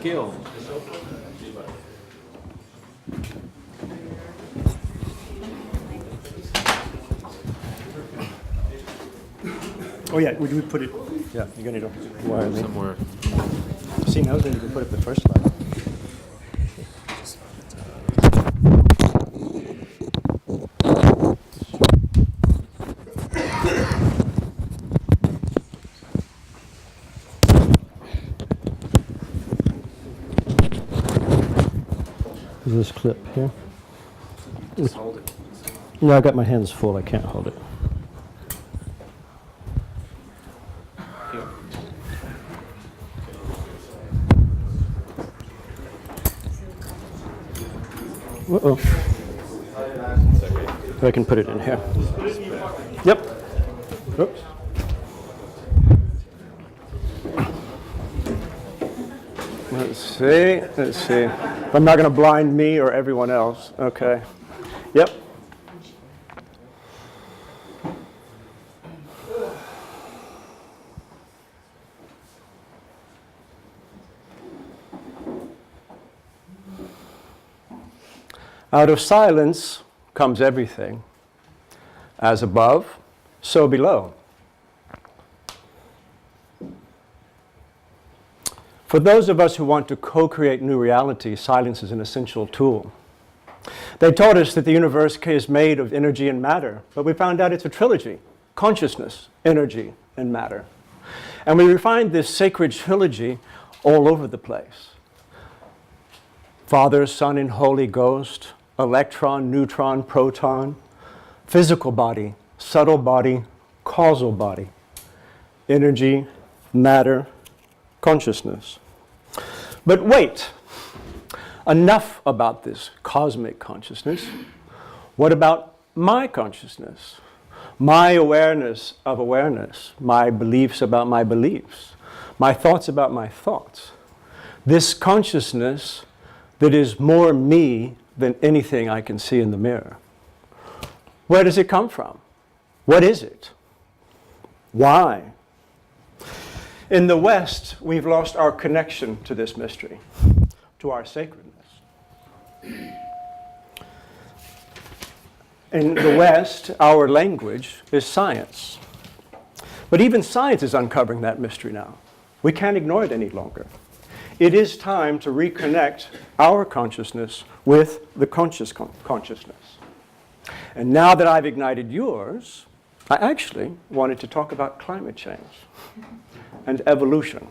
Gil. Oh yeah, would we put it? Yeah, you're gonna need a wire link. Somewhere. See, now then you can put it the first slide. This clip here. Just hold it. No, I got my hands full. I can't hold it. Here. Uh-oh. I can put it in here. Yep. Oops. Let's see. Let's see. I'm not going to blind me or everyone else. Okay. Yep. Out of silence comes everything. As above, so below. For those of us who want to co-create new reality, silence is an essential tool. They taught us that the universe is made of energy and matter, but we found out it's a trilogy: consciousness, energy, and matter. And we find this sacred trilogy all over the place. Father, Son, and Holy Ghost, electron, neutron, proton, physical body, subtle body, causal body, energy, matter, consciousness. But wait, enough about this cosmic consciousness. What about my consciousness? My awareness of awareness, my beliefs about my beliefs, my thoughts about my thoughts. This consciousness that is more me than anything I can see in the mirror. Where does it come from? What is it? Why? In the West, we've lost our connection to this mystery, to our sacredness. In the West, our language is science. But even science is uncovering that mystery now. We can't ignore it any longer. It is time to reconnect our consciousness with the consciousness. And now that I've ignited yours, I actually wanted to talk about climate change and evolution.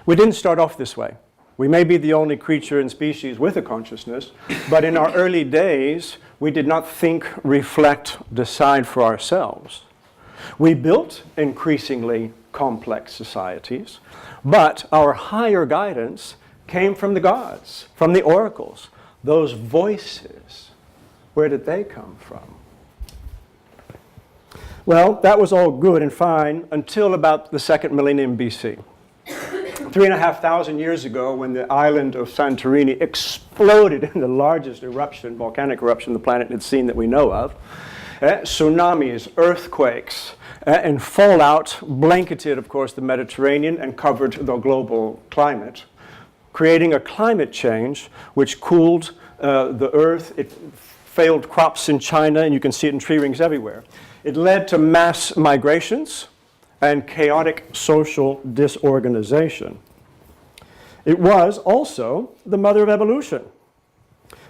We didn't start off this way. We may be the only creature and species with a consciousness, but in our early days, we did not think, reflect, decide for ourselves. We built increasingly complex societies, but our higher guidance came from the gods, from the oracles. Those voices, where did they come from? Well, that was all good and fine until about the second millennium BC. 3,500 years ago, when the island of Santorini exploded in the largest eruption, volcanic eruption the planet had seen that we know of, tsunamis, earthquakes, and fallout blanketed, of course, the Mediterranean and covered the global climate, creating a climate change which cooled the earth. It failed crops in China, and you can see it in tree rings everywhere. It led to mass migrations and chaotic social disorganization. It was also the mother of evolution.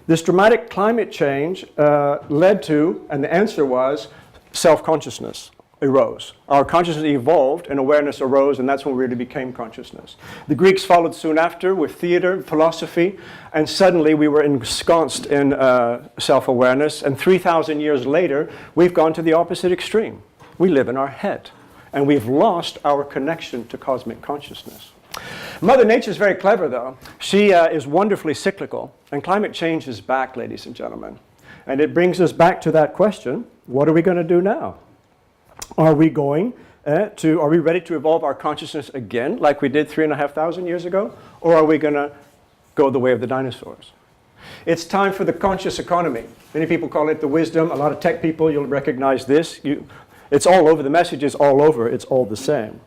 This dramatic climate change led to, and the answer was, self-consciousness arose. Our consciousness evolved and awareness arose, and that's when we really became consciousness. The Greeks followed soon after with theater, philosophy, and suddenly we were ensconced in self-awareness, and 3,000 years later, we've gone to the opposite extreme. We live in our head, and we've lost our connection to cosmic consciousness. Mother Nature is very clever, though. She is wonderfully cyclical, and climate change is back, ladies and gentlemen. And it brings us back to that question, what are we going to do now? Are we ready to evolve our consciousness again, like we did 3,500 years ago? Or are we going to go the way of the dinosaurs? It's time for the conscious economy. Many people call it the wisdom. A lot of tech people, you'll recognize this. It's all over. The message is all over. It's all the same.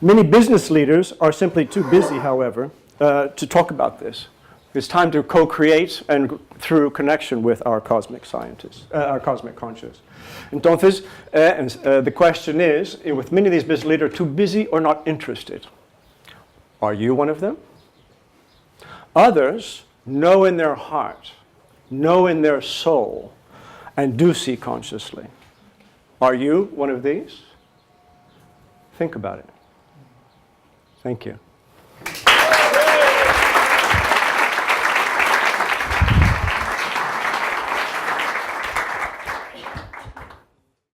Many business leaders are simply too busy, however, to talk about this. It's time to co-create and through connection with our cosmic scientists, our cosmic conscious. Entonces, the question is, with many of these business leaders, too busy or not interested? Are you one of them? Others know in their heart, know in their soul, and do see consciously. Are you one of these? Think about it. Thank you.